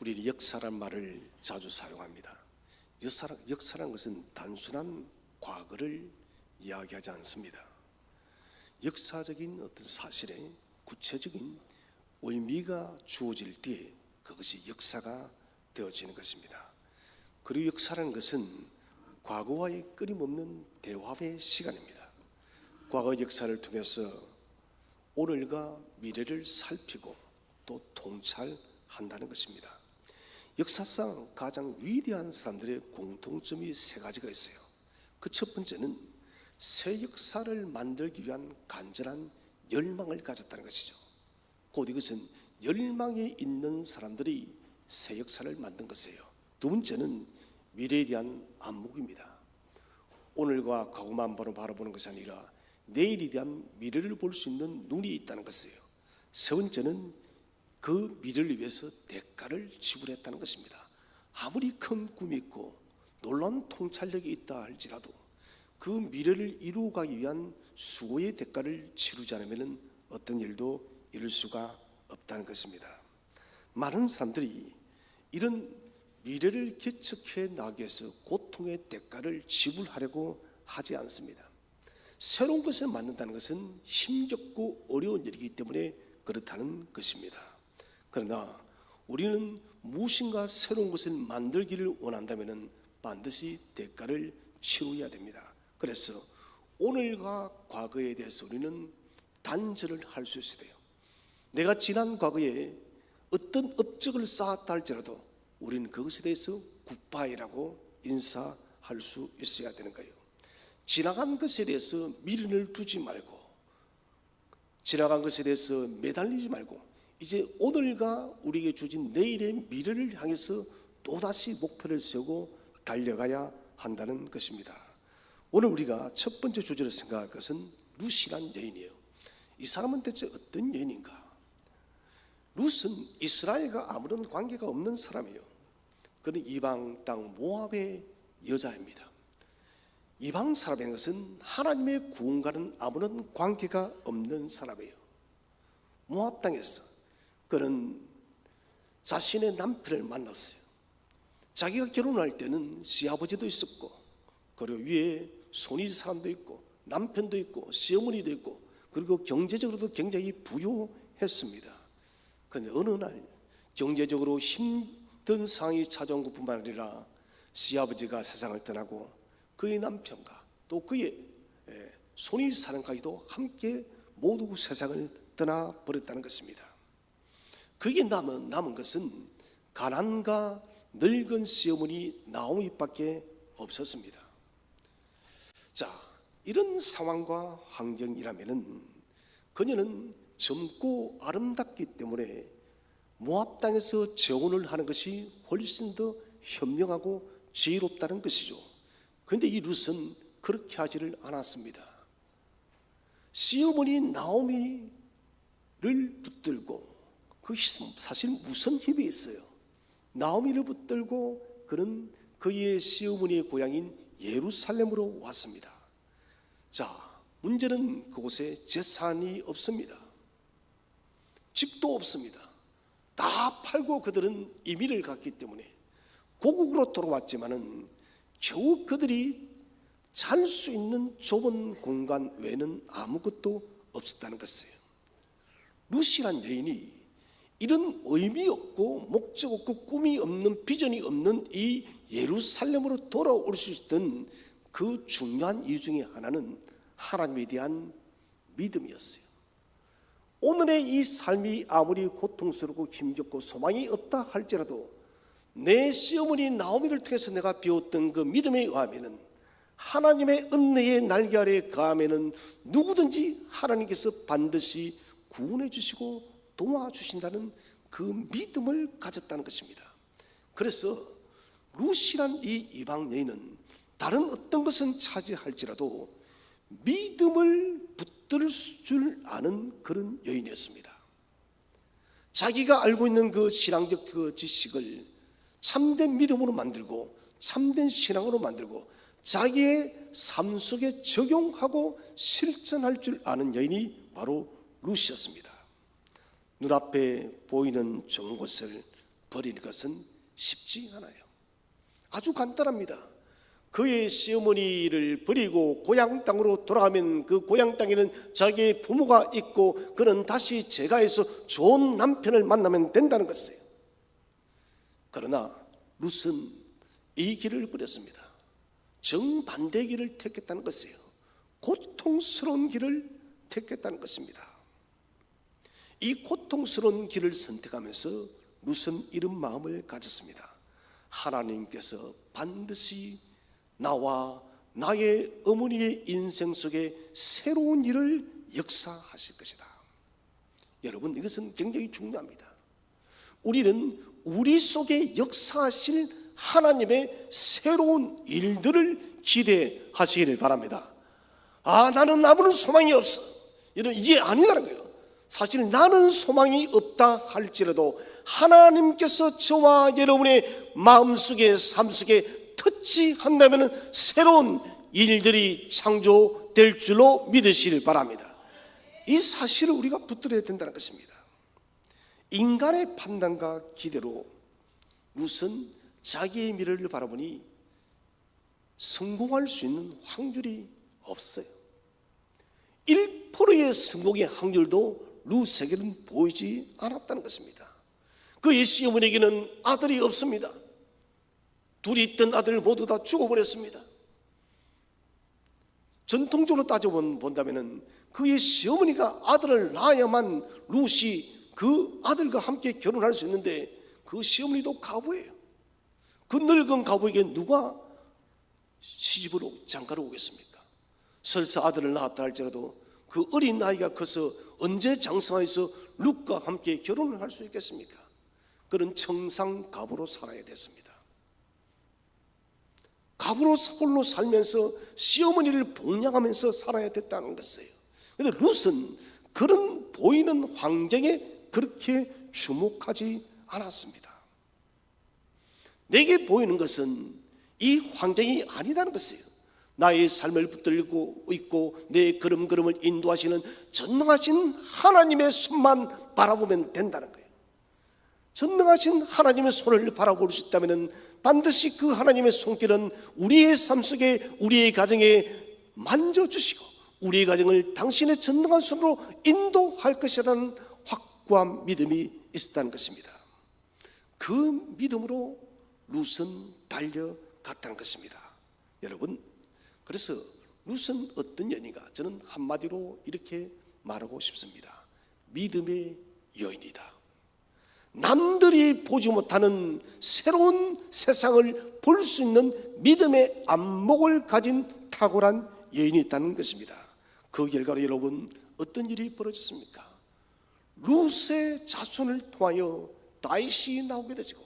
우리는 역사란 말을 자주 사용합니다. 역사란 것은 단순한 과거를 이야기하지 않습니다. 역사적인 어떤 사실에 구체적인 의미가 주어질 때에 그것이 역사가 되어지는 것입니다. 그리고 역사라는 것은 과거와의 끊임없는 대화의 시간입니다. 과거 역사를 통해서 오늘과 미래를 살피고 또 통찰한다는 것입니다. 역사상 가장 위대한 사람들의 공통점이 세 가지가 있어요. 그 첫 번째는 새 역사를 만들기 위한 간절한 열망을 가졌다는 것이죠. 곧 이것은 열망이 있는 사람들이 새 역사를 만든 것이에요. 두 번째는 미래에 대한 안목입니다. 오늘과 과거만 바라보는 것이 아니라 내일에 대한 미래를 볼 수 있는 눈이 있다는 것이에요. 세 번째는 그 미래를 위해서 대가를 지불했다는 것입니다. 아무리 큰 꿈이 있고 놀라운 통찰력이 있다 할지라도 그 미래를 이루어가기 위한 수고의 대가를 치르지 않으면 어떤 일도 이룰 수가 없다는 것입니다. 많은 사람들이 이런 미래를 개척해 나가기 위해서 고통의 대가를 지불하려고 하지 않습니다. 새로운 것을 만든다는 것은 힘겹고 어려운 일이기 때문에 그렇다는 것입니다. 그러나 우리는 무엇인가 새로운 것을 만들기를 원한다면 반드시 대가를 치러야 됩니다. 그래서 오늘과 과거에 대해서 우리는 단절을 할 수 있어야 돼요. 내가 지난 과거에 어떤 업적을 쌓았다 할지라도 우리는 그것에 대해서 굿바이라고 인사할 수 있어야 되는 거예요. 지나간 것에 대해서 미련을 두지 말고, 지나간 것에 대해서 매달리지 말고 이제 오늘과 우리에게 주어진 내일의 미래를 향해서 또다시 목표를 세우고 달려가야 한다는 것입니다. 오늘 우리가 첫 번째 주제로 생각할 것은 룻이란 여인이에요. 이 사람은 대체 어떤 여인인가? 룻은 이스라엘과 아무런 관계가 없는 사람이에요. 그는 이방 땅 모압의 여자입니다. 이방 사람인 것은 하나님의 구원과는 아무런 관계가 없는 사람이에요. 모압 땅에서 그는 자신의 남편을 만났어요. 자기가 결혼할 때는 시아버지도 있었고, 그리고 위에 손이 사람도 있고, 남편도 있고, 시어머니도 있고, 그리고 경제적으로도 굉장히 부유했습니다. 그런데 어느 날 경제적으로 힘든 상황이 찾아온 것뿐만 아니라 시아버지가 세상을 떠나고 그의 남편과 또 그의 손이 사람까지도 함께 모두 세상을 떠나버렸다는 것입니다. 그게 남은 것은 가난과 늙은 시어머니 나오미밖에 없었습니다. 자, 이런 상황과 환경이라면은 그녀는 젊고 아름답기 때문에 모압 땅에서 재혼을 하는 것이 훨씬 더 현명하고 지혜롭다는 것이죠. 그런데 이 룻은 그렇게 하지를 않았습니다. 시어머니 나오미를 붙들고, 그 사실 무슨 힘이 있어요? 나오미를 붙들고 그는 그의 시어머니의 고향인 예루살렘으로 왔습니다. 자, 문제는 그곳에 재산이 없습니다. 집도 없습니다. 다 팔고 그들은 이민을 갔기 때문에 고국으로 돌아왔지만은 겨우 그들이 잘 수 있는 좁은 공간 외에는 아무것도 없었다는 것이에요. 룻이란 여인이 이런 의미 없고 목적 없고 꿈이 없는 비전이 없는 이 예루살렘으로 돌아올 수 있던 그 중요한 이유 중에 하나는 하나님에 대한 믿음이었어요. 오늘의 이 삶이 아무리 고통스럽고 힘겹고 소망이 없다 할지라도 내 시어머니 나오미를 통해서 내가 배웠던 그 믿음에 의하면은 하나님의 은혜의 날개 아래에 가면은 누구든지 하나님께서 반드시 구원해 주시고 도와주신다는 그 믿음을 가졌다는 것입니다. 그래서 룻이란 이 이방 여인은 다른 어떤 것은 차지할지라도 믿음을 붙들 줄 아는 그런 여인이었습니다. 자기가 알고 있는 그 신앙적 그 지식을 참된 믿음으로 만들고 참된 신앙으로 만들고 자기의 삶 속에 적용하고 실천할 줄 아는 여인이 바로 룻이었습니다. 눈앞에 보이는 좋은 것을 버리는 것은 쉽지 않아요. 아주 간단합니다. 그의 시어머니를 버리고 고향 땅으로 돌아가면 그 고향 땅에는 자기의 부모가 있고 그는 다시 제가해서 좋은 남편을 만나면 된다는 것이에요. 그러나 룻은 이 길을 버렸습니다. 정반대의 길을 택했다는 것이에요. 고통스러운 길을 택했다는 것입니다. 이 고통스러운 길을 선택하면서 룻은 이런 마음을 가졌습니다. 하나님께서 반드시 나와 나의 어머니의 인생 속에 새로운 일을 역사하실 것이다. 여러분, 이것은 굉장히 중요합니다. 우리는 우리 속에 역사하실 하나님의 새로운 일들을 기대하시기를 바랍니다. 나는 아무런 소망이 없어, 이런 이게 아니라는 거예요. 사실 나는 소망이 없다 할지라도 하나님께서 저와 여러분의 마음속에 삶속에 터치한다면 새로운 일들이 창조될 줄로 믿으시길 바랍니다. 이 사실을 우리가 붙들어야 된다는 것입니다. 인간의 판단과 기대로 룻은 자기의 미래를 바라보니 성공할 수 있는 확률이 없어요. 1%의 성공의 확률도 룻에게는 보이지 않았다는 것입니다. 그의 시어머니에게는 아들이 없습니다. 둘이 있던 아들 모두 다 죽어버렸습니다. 전통적으로 따져본다면 그의 시어머니가 아들을 낳아야만 룻이 그 아들과 함께 결혼할 수 있는데 그 시어머니도 과부예요. 그 늙은 과부에게 누가 시집으로 장가를 오겠습니까? 설사 아들을 낳았다 할지라도 그 어린 나이가 커서 언제 장성해서 룻과 함께 결혼을 할 수 있겠습니까? 그런 청상 과부로 살아야 됐습니다. 과부로 홀로 살면서 시어머니를 봉양하면서 살아야 됐다는 것이에요. 그런데 룻은 그런 보이는 환경에 그렇게 주목하지 않았습니다. 내게 보이는 것은 이 환경이 아니라는 것이에요. 나의 삶을 붙들고 있고 내 걸음걸음을 인도하시는 전능하신 하나님의 손만 바라보면 된다는 거예요. 전능하신 하나님의 손을 바라볼 수 있다면 반드시 그 하나님의 손길은 우리의 삶 속에 우리의 가정에 만져주시고 우리의 가정을 당신의 전능한 손으로 인도할 것이라는 확고한 믿음이 있었다는 것입니다. 그 믿음으로 룻은 달려갔다는 것입니다. 여러분, 그래서 룻은 어떤 여인인가? 저는 한마디로 이렇게 말하고 싶습니다. 믿음의 여인이다. 남들이 보지 못하는 새로운 세상을 볼 수 있는 믿음의 안목을 가진 탁월한 여인이 있다는 것입니다. 그 결과로 여러분 어떤 일이 벌어졌습니까? 룻의 자손을 통하여 다윗이 나오게 되고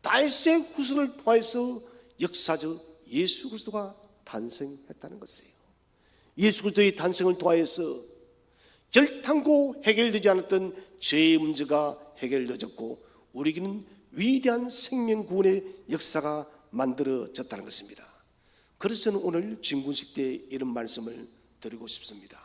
다윗의 후손을 통해서 역사적 예수 그리스도가 탄생했다는 것이에요. 예수 그리스도의 탄생을 통하여서 결탄고 해결되지 않았던 죄의 문제가 해결되었고 우리에게는 위대한 생명구원의 역사가 만들어졌다는 것입니다. 그래서 저는 오늘 진군식 때 이런 말씀을 드리고 싶습니다.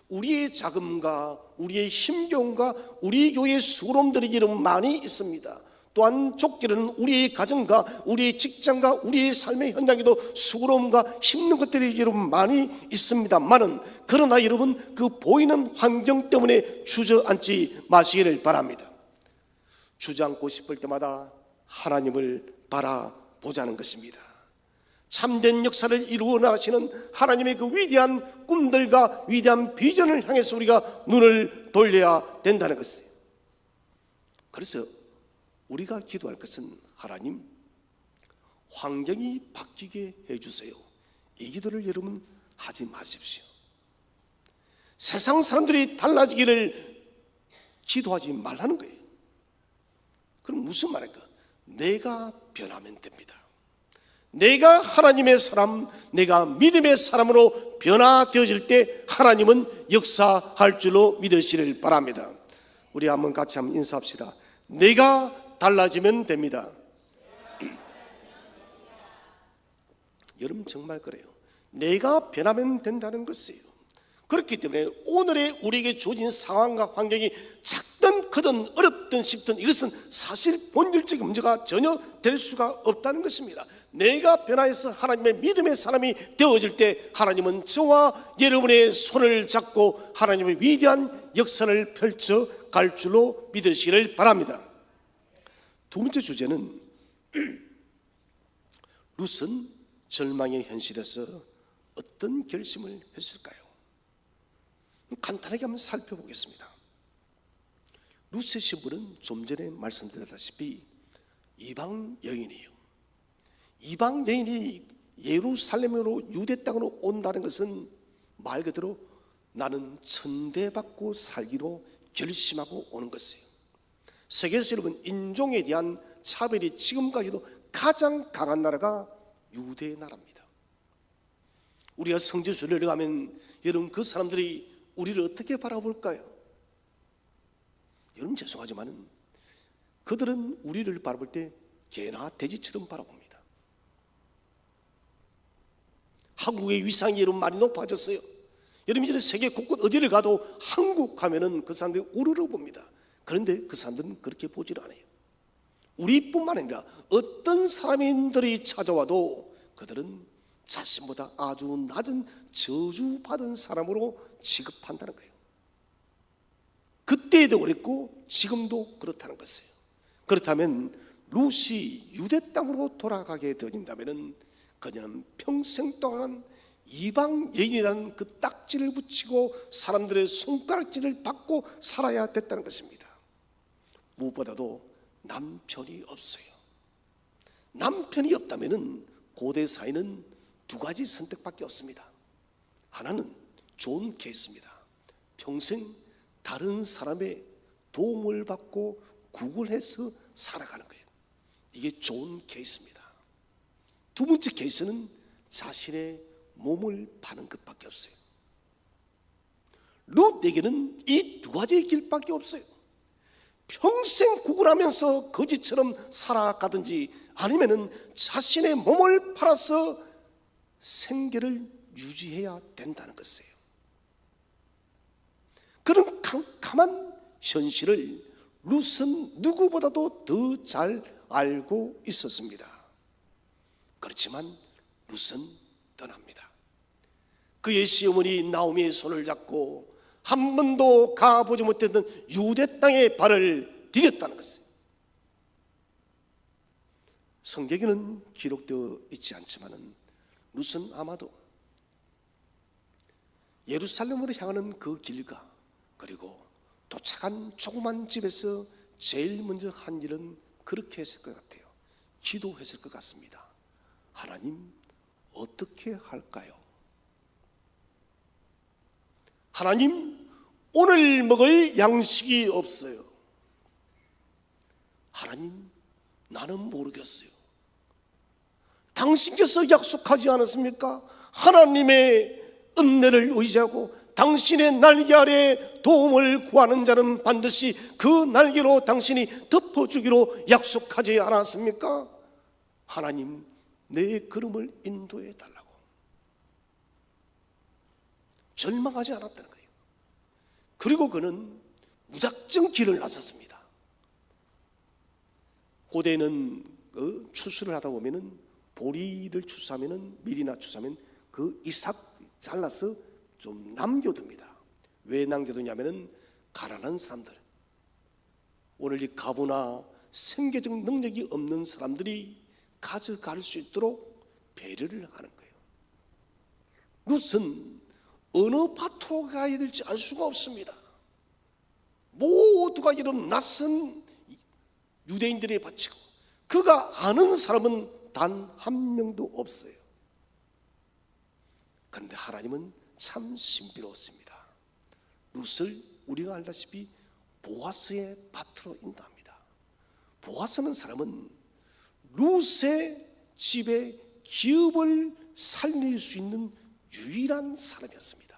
우리의 자금과 우리의 힘겨움과 우리 교회의 수고로움들이 이런 많이 있습니다. 또한 쫓기는 우리의 가정과 우리의 직장과 우리의 삶의 현장에도 수고로움과 힘든 것들이 여러분 많이 있습니다만은 그러나 여러분 그 보이는 환경 때문에 주저앉지 마시기를 바랍니다. 주저앉고 싶을 때마다 하나님을 바라보자는 것입니다. 참된 역사를 이루어 나가시는 하나님의 그 위대한 꿈들과 위대한 비전을 향해서 우리가 눈을 돌려야 된다는 것이에요. 그래서 우리가 기도할 것은 하나님 환경이 바뀌게 해주세요. 이 기도를 여러분 하지 마십시오. 세상 사람들이 달라지기를 기도하지 말라는 거예요. 그럼 무슨 말일까? 내가 변하면 됩니다. 내가 하나님의 사람, 내가 믿음의 사람으로 변화되어질 때 하나님은 역사할 줄로 믿으시길 바랍니다. 우리 한번 같이 한번 인사합시다. 내가 달라지면 됩니다. 여러분 정말 그래요. 내가 변하면 된다는 것이에요. 그렇기 때문에 오늘의 우리에게 주어진 상황과 환경이 작든 크든 어렵든 쉽든 이것은 사실 본질적인 문제가 전혀 될 수가 없다는 것입니다. 내가 변화해서 하나님의 믿음의 사람이 되어질 때 하나님은 저와 여러분의 손을 잡고 하나님의 위대한 역사를 펼쳐갈 줄로 믿으시기를 바랍니다. 두 번째 주제는 룻은 절망의 현실에서 어떤 결심을 했을까요? 간단하게 한번 살펴보겠습니다. 룻의 신분은 좀 전에 말씀드렸다시피 이방 여인이에요. 이방 여인이 예루살렘으로 유대 땅으로 온다는 것은 말 그대로 나는 천대받고 살기로 결심하고 오는 것이에요. 세계에서 여러분 인종에 대한 차별이 지금까지도 가장 강한 나라가 유대 나라입니다. 우리가 성지순례를 가면 여러분 그 사람들이 우리를 어떻게 바라볼까요? 여러분 죄송하지만 그들은 우리를 바라볼 때 개나 돼지처럼 바라봅니다. 한국의 위상이 여러분 많이 높아졌어요. 여러분 이제 세계 곳곳 어디를 가도 한국 하면은 그 사람들이 우르르 봅니다. 그런데 그 사람들은 그렇게 보질 않아요. 우리뿐만 아니라 어떤 사람들이 찾아와도 그들은 자신보다 아주 낮은 저주받은 사람으로 취급한다는 거예요. 그때도 그랬고 지금도 그렇다는 것이에요. 그렇다면 룻이 유대 땅으로 돌아가게 되어진다면 그녀는 평생 동안 이방 여인이라는 그 딱지를 붙이고 사람들의 손가락질을 받고 살아야 됐다는 것입니다. 무엇보다도 남편이 없어요. 남편이 없다면 고대 사회는 두 가지 선택밖에 없습니다. 하나는 좋은 케이스입니다. 평생 다른 사람의 도움을 받고 구걸해서 살아가는 거예요. 이게 좋은 케이스입니다. 두 번째 케이스는 자신의 몸을 파는 것밖에 없어요. 룻에게는 이 두 가지의 길밖에 없어요. 평생 구걸하면서 거지처럼 살아가든지 아니면은 자신의 몸을 팔아서 생계를 유지해야 된다는 것이에요. 그런 캄캄한 현실을 룻은 누구보다도 더 잘 알고 있었습니다. 그렇지만 룻은 떠납니다. 그의 시어머니 나오미의 손을 잡고 한 번도 가보지 못했던 유대 땅에 발을 디뎠다는 것이에요. 성경에는 기록되어 있지 않지만 룻은 아마도 예루살렘으로 향하는 그 길가 그리고 도착한 조그만 집에서 제일 먼저 한 일은 그렇게 했을 것 같아요. 기도했을 것 같습니다. 하나님 어떻게 할까요? 하나님 오늘 먹을 양식이 없어요. 하나님 나는 모르겠어요. 당신께서 약속하지 않았습니까? 하나님의 은혜를 의지하고 당신의 날개 아래 도움을 구하는 자는 반드시 그 날개로 당신이 덮어주기로 약속하지 않았습니까? 하나님 내 걸음을 인도해 달라고. 절망하지 않았다는 거예요. 그리고 그는 무작정 길을 나섰습니다. 고대에는 추수를 하다 보면은 보리를 추수하면은 밀이나 추수하면 그 이삭 잘라서 좀 남겨둡니다. 왜 남겨두냐면은 가난한 사람들, 오늘 이 가부나 생계적 능력이 없는 사람들이 가져갈 수 있도록 배려를 하는 거예요. 룻은 어느 밭으로 가야 될지 알 수가 없습니다. 모두가 이런 낯선 유대인들에 바치고 그가 아는 사람은 단 한 명도 없어요. 그런데 하나님은 참 신비로웠습니다. 룻을 우리가 알다시피 보아스의 밭으로 인도합니다. 보아스는 사람은 룻의 집에 기업을 살릴 수 있는 유일한 사람이었습니다.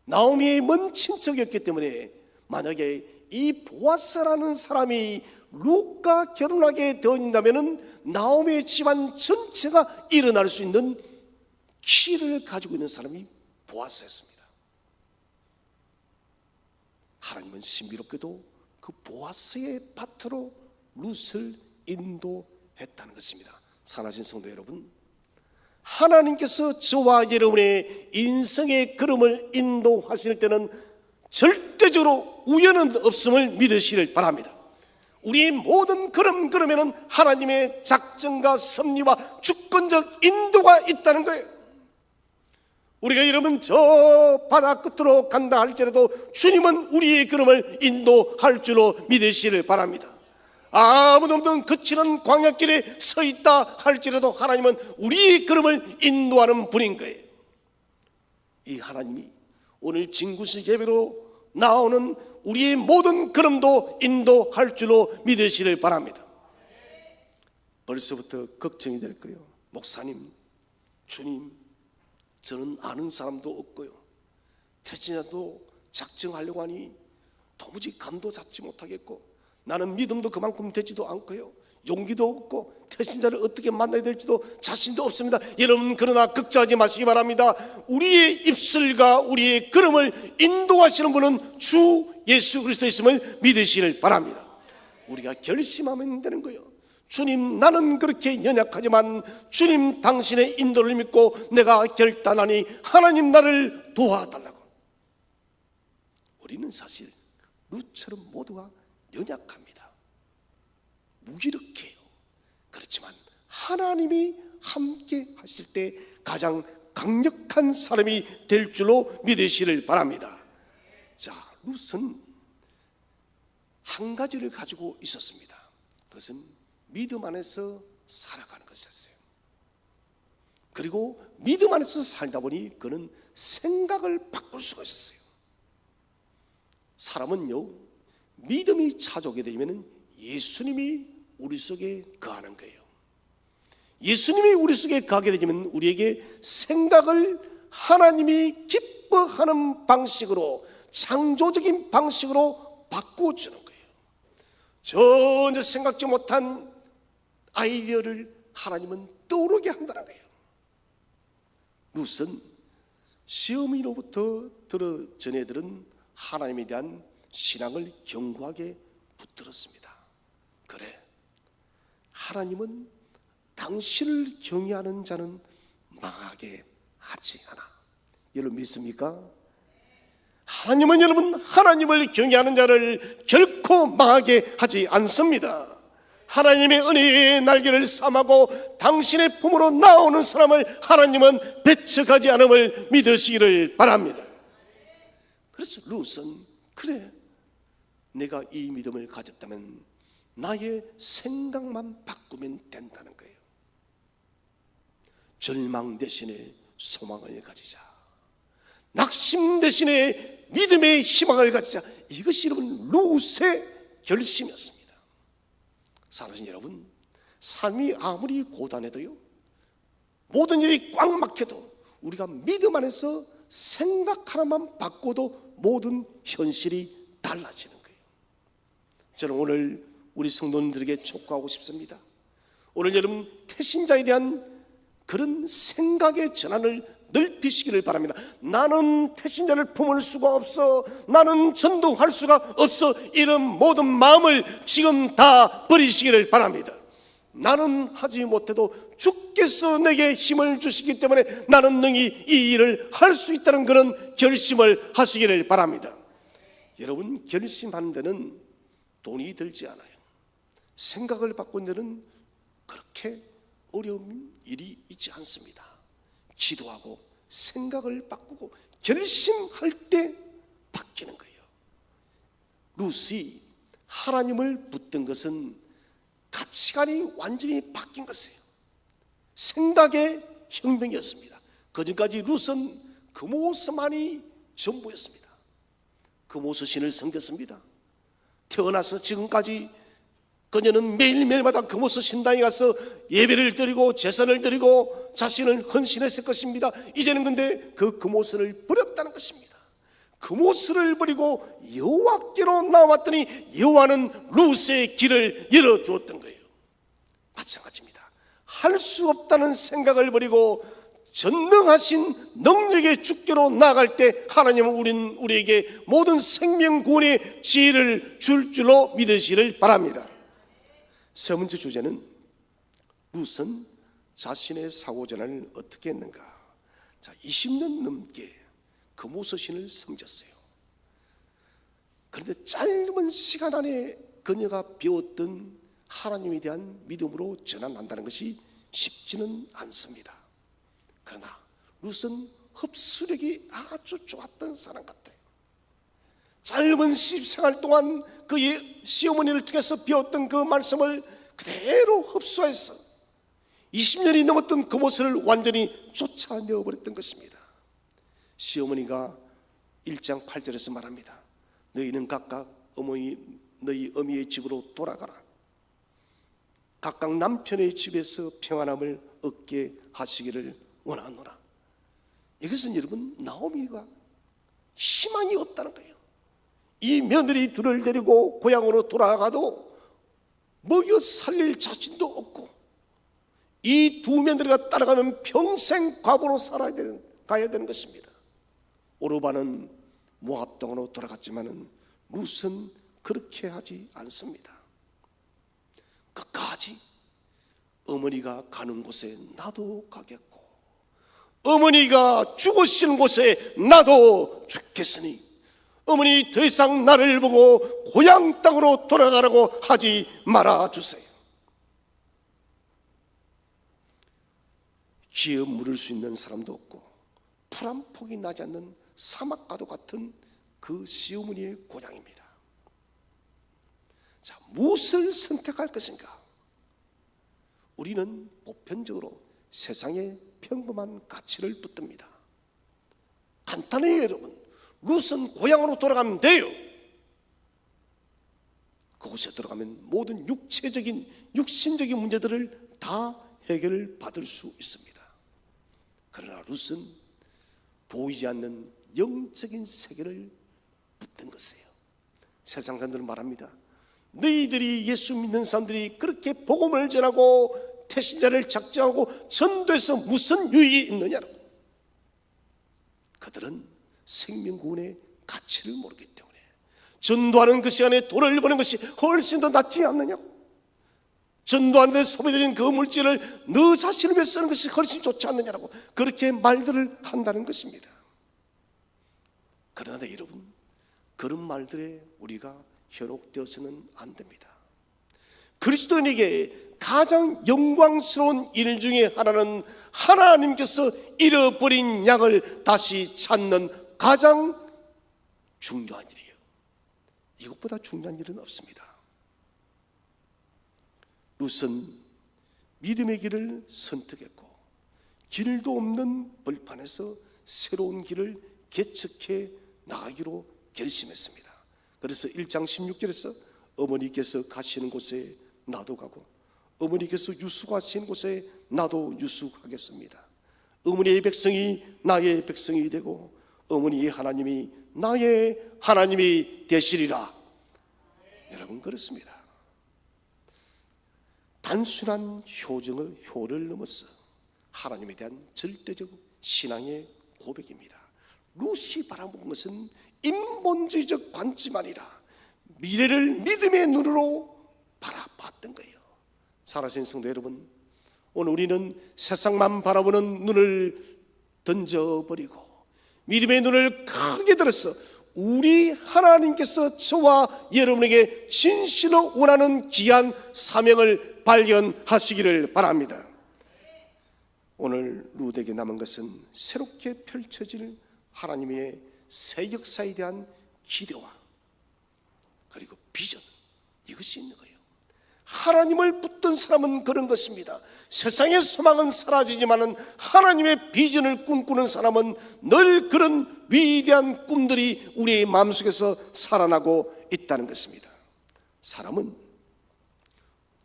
나오미의 먼 친척이었기 때문에 만약에 이 보아스라는 사람이 룻과 결혼하게 되어진다면 나오미의 집안 전체가 일어날 수 있는 키를 가지고 있는 사람이 보아스였습니다. 하나님은 신비롭게도 그 보아스의 밭으로 룻을 인도했다는 것입니다. 사랑하신 성도 여러분, 하나님께서 저와 여러분의 인생의 걸음을 인도하실 때는 절대적으로 우연은 없음을 믿으시길 바랍니다. 우리의 모든 걸음에는 하나님의 작정과 섭리와 주권적 인도가 있다는 거예요. 우리가 여러분 저 바다 끝으로 간다 할지라도 주님은 우리의 걸음을 인도할 줄로 믿으시길 바랍니다. 아무도 없는 거칠은 광야길에 서 있다 할지라도 하나님은 우리의 걸음을 인도하는 분인 거예요. 이 하나님이 오늘 진구식 예배로 나오는 우리의 모든 걸음도 인도할 줄로 믿으시길 바랍니다. 벌써부터 걱정이 될 거예요. 목사님, 주님, 저는 아는 사람도 없고요, 태진자도 작정하려고 하니 도무지 감도 잡지 못하겠고, 나는 믿음도 그만큼 되지도 않고요, 용기도 없고 태신자를 어떻게 만나야 될지도 자신도 없습니다. 여러분, 그러나 걱정하지 마시기 바랍니다. 우리의 입술과 우리의 걸음을 인도하시는 분은 주 예수 그리스도 있음을 믿으시길 바랍니다. 우리가 결심하면 되는 거예요. 주님, 나는 그렇게 연약하지만 주님 당신의 인도를 믿고 내가 결단하니 하나님 나를 도와달라고. 우리는 사실 룻처럼 모두가 연약합니다. 무기력해요. 그렇지만 하나님이 함께 하실 때 가장 강력한 사람이 될 줄로 믿으시길 바랍니다. 자, 룻은 한 가지를 가지고 있었습니다. 그것은 믿음 안에서 살아가는 것이었어요. 그리고 믿음 안에서 살다 보니 그는 생각을 바꿀 수가 있었어요. 사람은요, 믿음이 찾아오게 되면 예수님이 우리 속에 거하는 거예요. 예수님이 우리 속에 거하게 되면 우리에게 생각을 하나님이 기뻐하는 방식으로, 창조적인 방식으로 바꿔주는 거예요. 전혀 생각지 못한 아이디어를 하나님은 떠오르게 한다는 거예요. 룻은 시어미로부터 들어 전해들은 하나님에 대한 신앙을 견고하게 붙들었습니다. 그래, 하나님은 당신을 경외하는 자는 망하게 하지 않아. 여러분 믿습니까? 하나님은 여러분, 하나님을 경외하는 자를 결코 망하게 하지 않습니다. 하나님의 은혜의 날개를 삼하고 당신의 품으로 나오는 사람을 하나님은 배척하지 않음을 믿으시기를 바랍니다. 그래서 룻은, 그래, 내가 이 믿음을 가졌다면 나의 생각만 바꾸면 된다는 거예요. 절망 대신에 소망을 가지자, 낙심 대신에 믿음의 희망을 가지자. 이것이 여러분 룻의 결심이었습니다. 사랑하신 여러분, 삶이 아무리 고단해도요, 모든 일이 꽉 막혀도 우리가 믿음 안에서 생각 하나만 바꿔도 모든 현실이 달라지는 거예요. 저는 오늘 우리 성도님들에게 촉구하고 싶습니다. 오늘 여러분 태신자에 대한 그런 생각의 전환을 넓히시기를 바랍니다. 나는 태신자를 품을 수가 없어, 나는 전도할 수가 없어, 이런 모든 마음을 지금 다 버리시기를 바랍니다. 나는 하지 못해도 주께서 내게 힘을 주시기 때문에 나는 능히 이 일을 할 수 있다는 그런 결심을 하시기를 바랍니다. 여러분, 결심하는 데는 돈이 들지 않아요. 생각을 바꾼 데는 그렇게 어려운 일이 있지 않습니다. 기도하고 생각을 바꾸고 결심할 때 바뀌는 거예요. 룻이 하나님을 붙든 것은 가치관이 완전히 바뀐 것이에요. 생각의 혁명이었습니다. 그전까지 룻은 금오스만이 전부였습니다. 금오스 신을 섬겼습니다. 태어나서 지금까지 그녀는 매일매일마다 금오스 신당에 가서 예배를 드리고 제사를 드리고 자신을 헌신했을 것입니다. 이제는 근데 그 금오스를 버렸다는 것입니다. 금오스를 버리고 여호와께로 나왔더니 여호와는 룻의 길을 열어주었던 거예요. 마찬가지입니다. 할 수 없다는 생각을 버리고 전능하신 능력의 주께로 나아갈 때 하나님은 우리에게 모든 생명 구원의 지혜를 줄 줄로 믿으시를 바랍니다. 세 번째 주제는 룻은 자신의 사고 전환을 어떻게 했는가. 자, 20년 넘게 금오서신을 섬겼어요. 그런데 짧은 시간 안에 그녀가 배웠던 하나님에 대한 믿음으로 전환한다는 것이 쉽지는 않습니다. 그러나 룻은 흡수력이 아주 좋았던 사람 같아요. 짧은 시집생활 동안 그의 시어머니를 통해서 배웠던 그 말씀을 그대로 흡수해서 20년이 넘었던 그 모습을 완전히 쫓아내어버렸던 것입니다. 시어머니가 1장 8절에서 말합니다. 너희는 각각 너희 어미의 집으로 돌아가라. 각각 남편의 집에서 평안함을 얻게 하시기를 원하노라. 이것은 여러분 나오미가 희망이 없다는 거예요. 이 며느리 둘을 데리고 고향으로 돌아가도 먹여 살릴 자신도 없고 이 두 며느리가 따라가면 평생 과부로 가야 되는 것입니다. 오르바는 모압 땅으로 돌아갔지만은 룻은 그렇게 하지 않습니다. 끝까지 어머니가 가는 곳에 나도 가겠고 어머니가 죽으시는 곳에 나도 죽겠으니 어머니 더 이상 나를 보고 고향 땅으로 돌아가라고 하지 말아주세요. 기어 물을 수 있는 사람도 없고 풀 한 폭이 나지 않는 사막과도 같은 그 시어머니의 고향입니다. 자, 무엇을 선택할 것인가? 우리는 보편적으로 세상의 평범한 가치를 붙듭니다. 간단해요, 여러분. 룻은 고향으로 돌아가면 돼요. 그곳에 들어가면 모든 육신적인 문제들을 다 해결을 받을 수 있습니다. 그러나 룻은 보이지 않는 영적인 세계를 붙든 것이에요. 세상 사람들은 말합니다. 너희들이 예수 믿는 사람들이 그렇게 복음을 전하고 태신자를 작정하고 전도해서 무슨 유익이 있느냐고. 그들은 생명구원의 가치를 모르기 때문에 전도하는 그 시간에 돈을 버는 것이 훨씬 더 낫지 않느냐고. 전도하는 데 소비되는 그 물질을 너 자신을 위해 쓰는 것이 훨씬 좋지 않느냐고 그렇게 말들을 한다는 것입니다. 그러나 여러분, 그런 말들에 우리가 현혹되어서는 안 됩니다. 그리스도인에게 가장 영광스러운 일 중에 하나는 하나님께서 잃어버린 양을 다시 찾는 가장 중요한 일이에요. 이것보다 중요한 일은 없습니다. 룻은 믿음의 길을 선택했고 길도 없는 벌판에서 새로운 길을 개척해 나가기로 결심했습니다. 그래서 1장 16절에서 어머니께서 가시는 곳에 나도 가고 어머니께서 유숙하시는 곳에 나도 유숙하겠습니다. 어머니의 백성이 나의 백성이 되고 어머니의 하나님이 나의 하나님이 되시리라. 여러분, 그렇습니다. 단순한 효를 넘어서 하나님에 대한 절대적 신앙의 고백입니다. 룻이 바라본 것은 인본주의적 관점 아니라 미래를 믿음의 눈으로 바라봤던 거예요. 살아계신 성도 여러분, 오늘 우리는 세상만 바라보는 눈을 던져버리고 믿음의 눈을 크게 들어서 우리 하나님께서 저와 여러분에게 진실로 원하는 귀한 사명을 발견하시기를 바랍니다. 오늘 룻에게 남은 것은 새롭게 펼쳐질 하나님의 새 역사에 대한 기대와 그리고 비전, 이것이 있는 거예요. 하나님을 붙든 사람은 그런 것입니다. 세상의 소망은 사라지지만은 하나님의 비전을 꿈꾸는 사람은 늘 그런 위대한 꿈들이 우리의 마음속에서 살아나고 있다는 것입니다. 사람은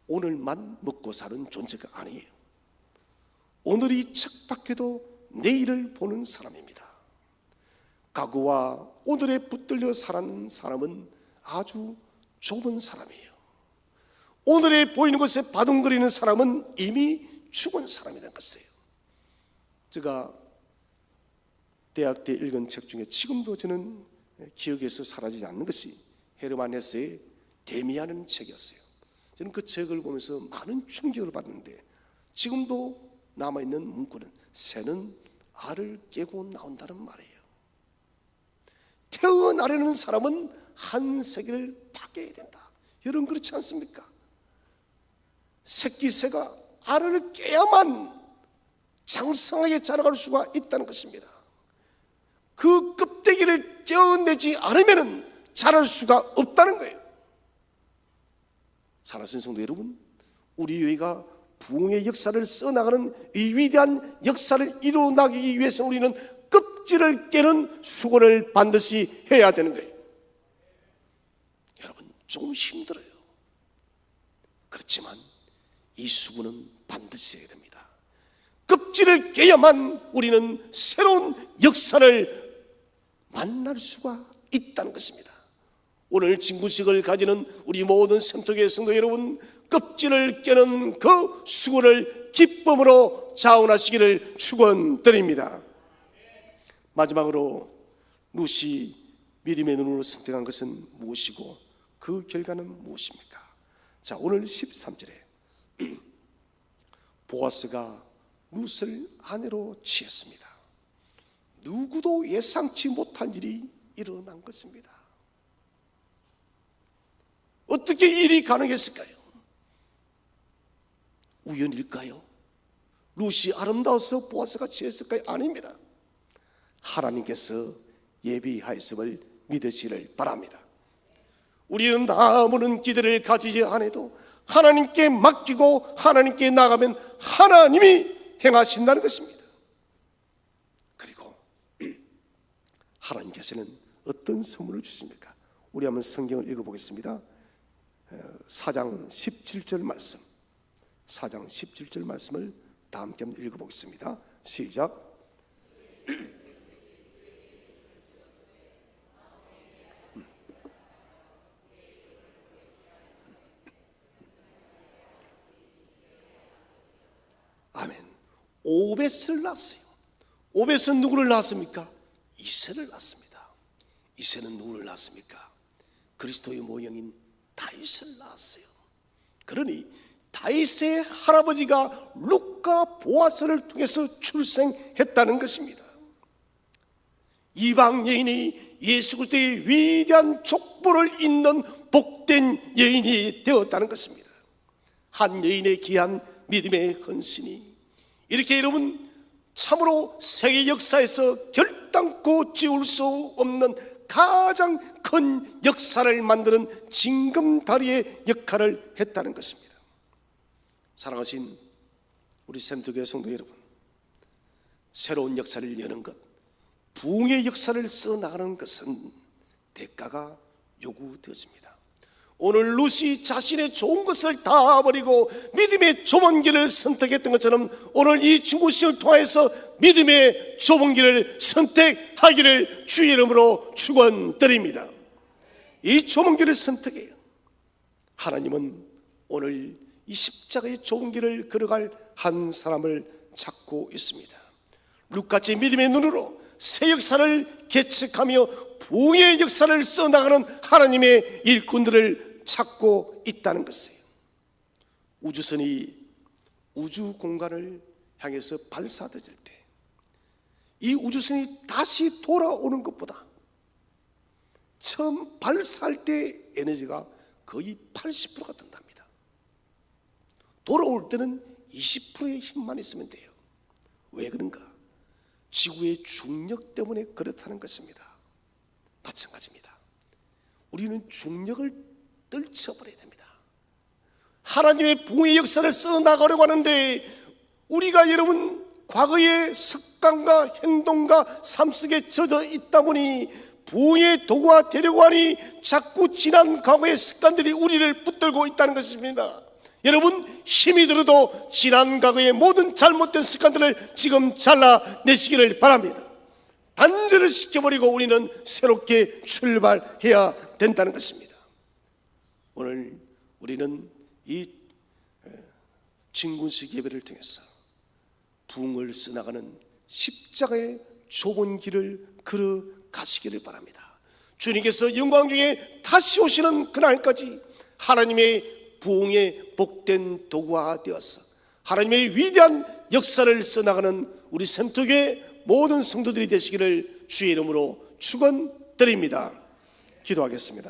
오늘만 먹고 사는 존재가 아니에요. 오늘이 척박해도 내일을 보는 사람입니다. 과거와 오늘에 붙들려 사는 사람은 아주 좁은 사람이에요. 오늘에 보이는 것에 바둥거리는 사람은 이미 죽은 사람이라는 것이에요. 제가 대학 때 읽은 책 중에 지금도 저는 기억에서 사라지지 않는 것이 헤르만 헤세의 데미안이라는 책이었어요. 저는 그 책을 보면서 많은 충격을 받는데, 지금도 남아있는 문구는 새는 알을 깨고 나온다는 말이에요. 태어나려는 사람은 한 세계를 파괴해야 된다. 여러분, 그렇지 않습니까? 새끼 새가 알을 깨야만 장성하게 자라갈 수가 있다는 것입니다. 그 껍데기를 떼어내지 않으면 자랄 수가 없다는 거예요. 사랑하는 성도 여러분, 우리 교회가 부흥의 역사를 써나가는 이 위대한 역사를 이루어나가기 위해서 우리는 껍질을 깨는 수고를 반드시 해야 되는 거예요. 여러분, 좀 힘들어요. 그렇지만 이 수고는 반드시 해야 됩니다. 껍질을 깨야만 우리는 새로운 역사를 만날 수가 있다는 것입니다. 오늘 진구식을 가지는 우리 모든 sem터교회 성도 여러분, 껍질을 깨는 그 수고를 기쁨으로 자원하시기를 축원드립니다. 마지막으로 룻이 믿음의 눈으로 선택한 것은 무엇이고 그 결과는 무엇입니까? 자, 오늘 13절에 보아스가 룻을 아내로 취했습니다. 누구도 예상치 못한 일이 일어난 것입니다. 어떻게 일이 가능했을까요? 우연일까요? 룻이 아름다워서 보아스가 취했을까요? 아닙니다. 하나님께서 예비하였음을 믿으시를 바랍니다. 우리는 아무런 기대를 가지지 않아도 하나님께 맡기고 하나님께 나가면 하나님이 행하신다는 것입니다. 그리고 하나님께서는 어떤 선물을 주십니까? 우리 한번 성경을 읽어보겠습니다. 4장 17절 말씀, 4장 17절 말씀을 다 함께 한번 읽어보겠습니다. 시작. 아멘. 오벳을 낳았어요. 오벳은 누구를 낳았습니까? 이새를 낳았습니다. 이새는 누구를 낳았습니까? 그리스도의 모형인 다윗을 낳았어요. 그러니 다윗의 할아버지가 룻과 보아스를 통해서 출생했다는 것입니다. 이방 여인이 예수 그리스도의 위대한 족보를 잇는 복된 여인이 되었다는 것입니다. 한 여인의 귀한 믿음의 헌신이 이렇게 여러분 참으로 세계 역사에서 결단코 지울 수 없는 가장 큰 역사를 만드는 징검다리의 역할을 했다는 것입니다. 사랑하신 우리 sem터교회 성도 여러분, 새로운 역사를 여는 것, 부흥의 역사를 써나가는 것은 대가가 요구되어집니다. 오늘 룻이 자신의 좋은 것을 다 버리고 믿음의 좁은 길을 선택했던 것처럼 오늘 이 중고시를 통해서 믿음의 좁은 길을 선택하기를 주의 이름으로 축원드립니다. 이 좁은 길을 선택해요. 하나님은 오늘 이 십자가의 좁은 길을 걸어갈 한 사람을 찾고 있습니다. 룻같이 믿음의 눈으로 새 역사를 개척하며 부흥의 역사를 써나가는 하나님의 일꾼들을 찾고 있다는 것이에요. 우주선이 우주 공간을 향해서 발사되질 때 이 우주선이 다시 돌아오는 것보다 처음 발사할 때 에너지가 거의 80%가 든답니다. 돌아올 때는 20%의 힘만 있으면 돼요. 왜 그런가? 지구의 중력 때문에 그렇다는 것입니다. 마찬가지입니다. 우리는 중력을 떨쳐버려야 됩니다. 하나님의 부흥의 역사를 써나가려고 하는데 우리가 여러분 과거의 습관과 행동과 삶 속에 젖어 있다 보니 부흥의 도구가 되려고 하니 자꾸 지난 과거의 습관들이 우리를 붙들고 있다는 것입니다. 여러분, 힘이 들어도 지난 과거의 모든 잘못된 습관들을 지금 잘라내시기를 바랍니다. 단절을 시켜버리고 우리는 새롭게 출발해야 된다는 것입니다. 오늘 우리는 이 진군식 예배를 통해서 부흥을 써나가는 십자가의 좁은 길을 걸어가시기를 바랍니다. 주님께서 영광 중에 다시 오시는 그날까지 하나님의 부흥의 복된 도구가 되어서 하나님의 위대한 역사를 써나가는 우리 샘터교회 모든 성도들이 되시기를 주의 이름으로 축원드립니다. 기도하겠습니다.